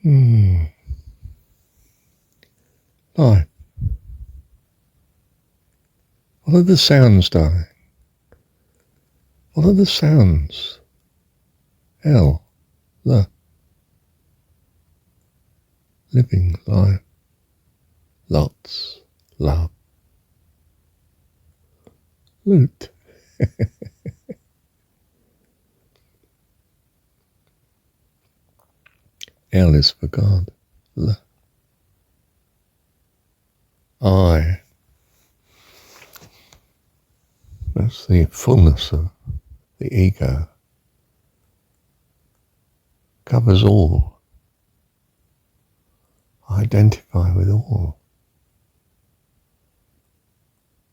Life. What are the sounds, darling? What are the sounds? L. Living life. Lots. Love. Loot. L is for God. I. That's the fullness of the ego. Covers all. I identify with all.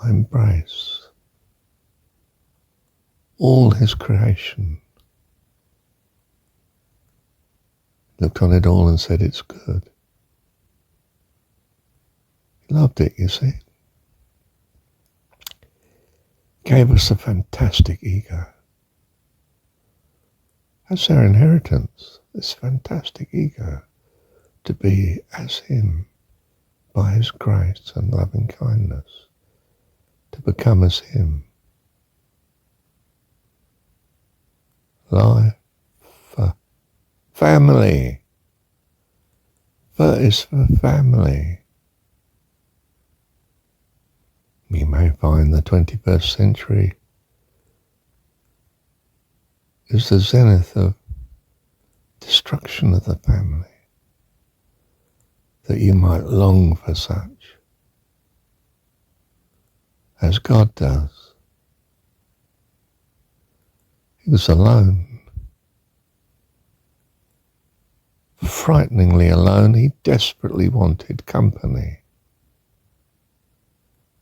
I embrace all his creation. Looked on it all and said it's good. He loved it, you see. Gave us a fantastic ego. That's our inheritance, this fantastic ego, to be as him by his grace and loving kindness, to become as him. Life. Family. F is for family. You may find the 21st century is the zenith of destruction of the family, that you might long for such, as God does. He was alone. Frighteningly alone. He desperately wanted company.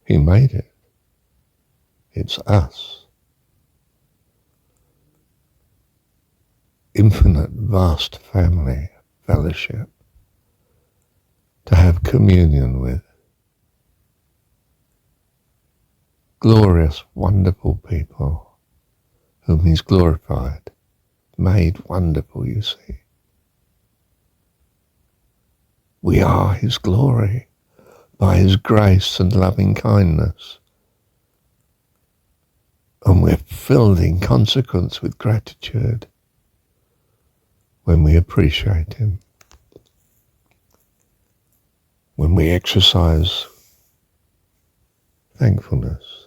He made it. It's us. Infinite, vast family, fellowship, to have communion with. Glorious, wonderful people whom he's glorified, made wonderful, you see. We are his glory by his grace and loving kindness. And we're filled in consequence with gratitude when we appreciate him. When we exercise thankfulness,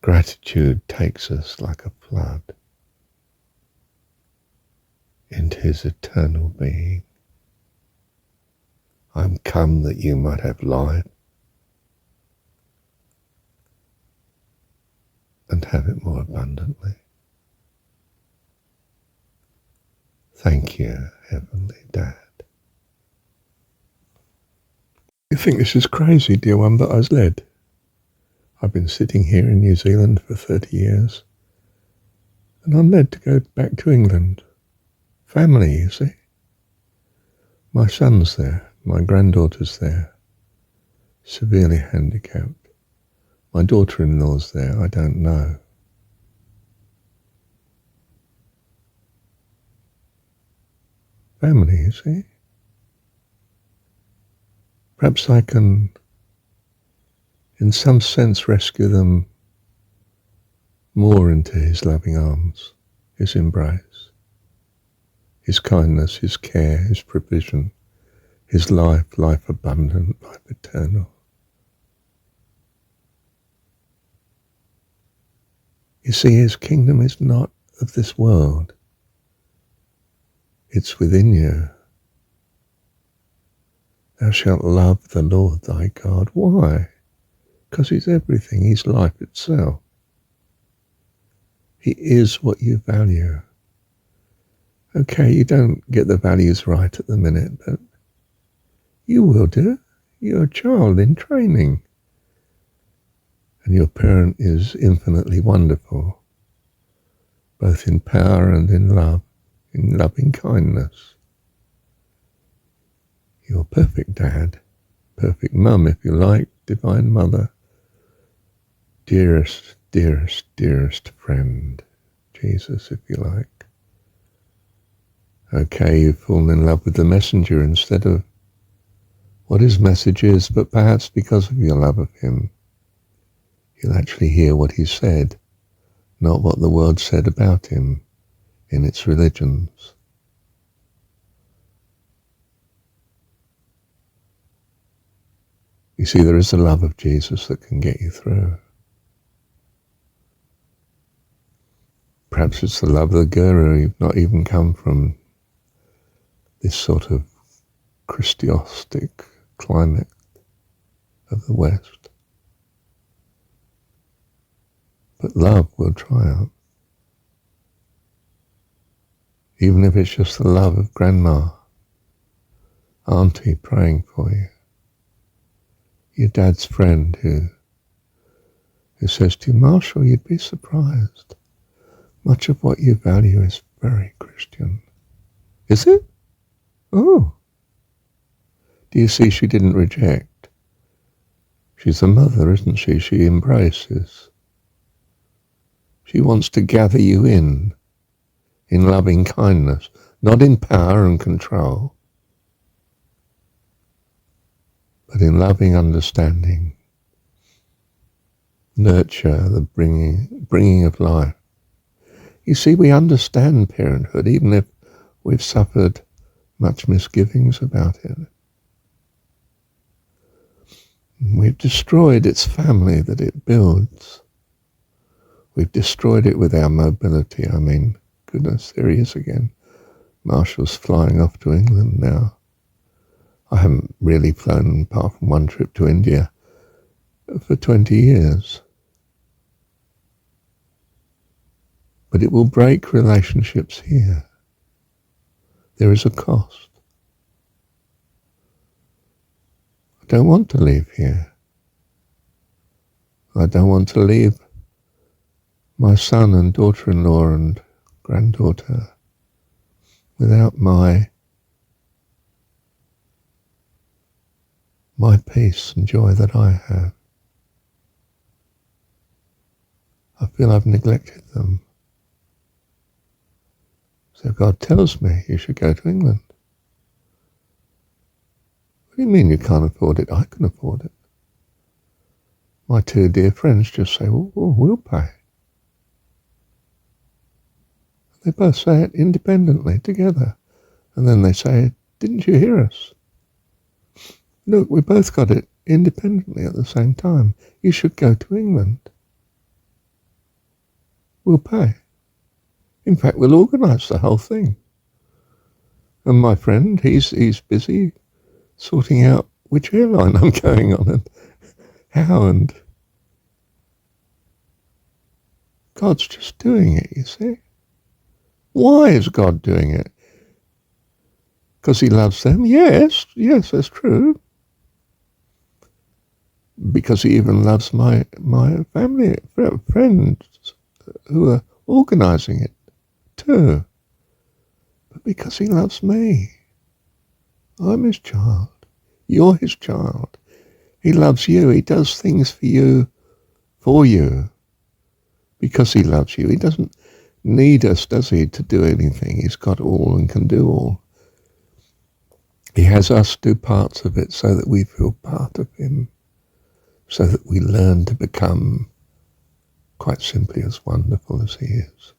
gratitude takes us like a flood into his eternal being. I'm come that you might have life and have it more abundantly. Thank you, Heavenly Dad. You think this is crazy, dear one, but I was led. I've been sitting here in New Zealand for 30 years, and I'm led to go back to England. Family, you see. My son's there. My granddaughter's there, severely handicapped. My daughter-in-law's there, I don't know. Family, you see. Perhaps I can, in some sense, rescue them more into his loving arms, his embrace, his kindness, his care, his provision, his life, life abundant, life eternal. You see, his kingdom is not of this world. It's within you. Thou shalt love the Lord thy God. Why? Because he's everything. He's life itself. He is what you value. Okay, you don't get the values right at the minute, but you will do. You're a child in training. And your parent is infinitely wonderful, both in power and in love, in loving kindness. You're perfect dad, perfect mum, if you like, divine mother, dearest, dearest, dearest friend, Jesus, if you like. Okay, you've fallen in love with the messenger instead of what his message is, but perhaps because of your love of him, you'll actually hear what he said, not what the world said about him in its religions. You see, there is a love of Jesus that can get you through. Perhaps it's the love of the Guru. You've not even come from this sort of Christiostic climate of the West. But love will triumph. Even if it's just the love of grandma, auntie praying for you, your dad's friend who says to you, Marshall, you'd be surprised. Much of what you value is very Christian. Is it? Oh. Do you see she didn't reject? She's a mother, isn't she? She embraces. She wants to gather you in loving kindness, not in power and control, but in loving understanding, nurture, the bringing of life. You see, we understand parenthood, even if we've suffered much misgivings about it. We've destroyed its family that it builds. We've destroyed it with our mobility. I mean, goodness, there he is again. Marshall's flying off to England now. I haven't really flown, apart from one trip to India, for 20 years. But it will break relationships here. There is a cost. I don't want to leave here. I don't want to leave my son and daughter-in-law and granddaughter without my peace and joy that I have. I feel I've neglected them. So God tells me you should go to England. What do you mean you can't afford it? I can afford it. My two dear friends just say, well, we'll pay. They both say it independently, together. And then they say, didn't you hear us? Look, we both got it independently at the same time. You should go to England. We'll pay. In fact, we'll organise the whole thing. And my friend, he's busy sorting out which airline I'm going on and how, and God's just doing it, you see. Why is God doing it? Because he loves them? Yes, that's true. Because he even loves my family, friends who are organising it too. But because he loves me. I'm his child. You're his child. He loves you. He does things for you, because he loves you. He doesn't need us, does he, to do anything? He's got all and can do all. He has us do parts of it so that we feel part of him, so that we learn to become quite simply as wonderful as he is.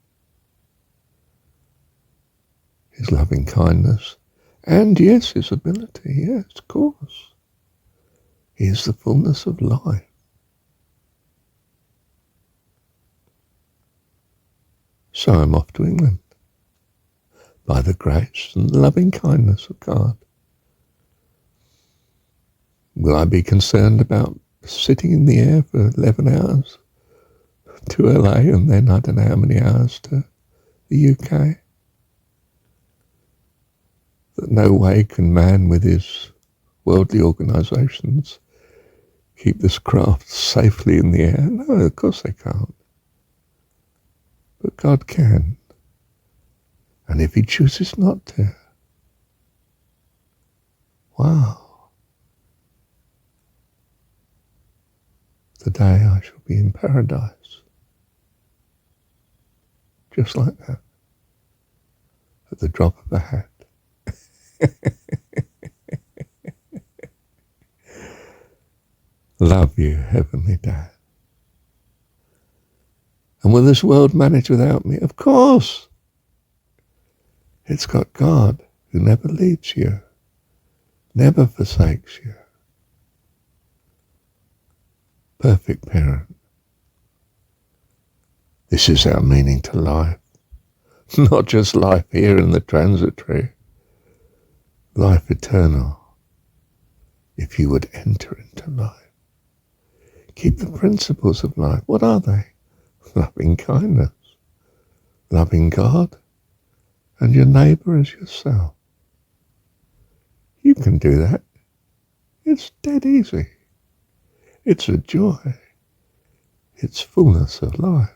His loving kindness, and yes, his ability, yes, of course. He is the fullness of life. So I'm off to England, by the grace and the loving kindness of God. Will I be concerned about sitting in the air for 11 hours to LA and then I don't know how many hours to the UK? That no way can man with his worldly organisations keep this craft safely in the air. No, of course they can't. But God can. And if he chooses not to, wow. The day I shall be in paradise. Just like that. At the drop of a hat. Love you, Heavenly Dad. And will this world manage without me? Of course. It's got God who never leaves you, never forsakes you. Perfect parent. This is our meaning to life. Not just life here in the transitory, life eternal, if you would enter into life. Keep the principles of life. What are they? Loving kindness, loving God, and your neighbour as yourself. You can do that. It's dead easy. It's a joy. It's fullness of life.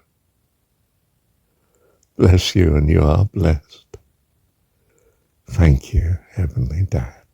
Bless you, and you are blessed. Thank you, Heavenly Dad.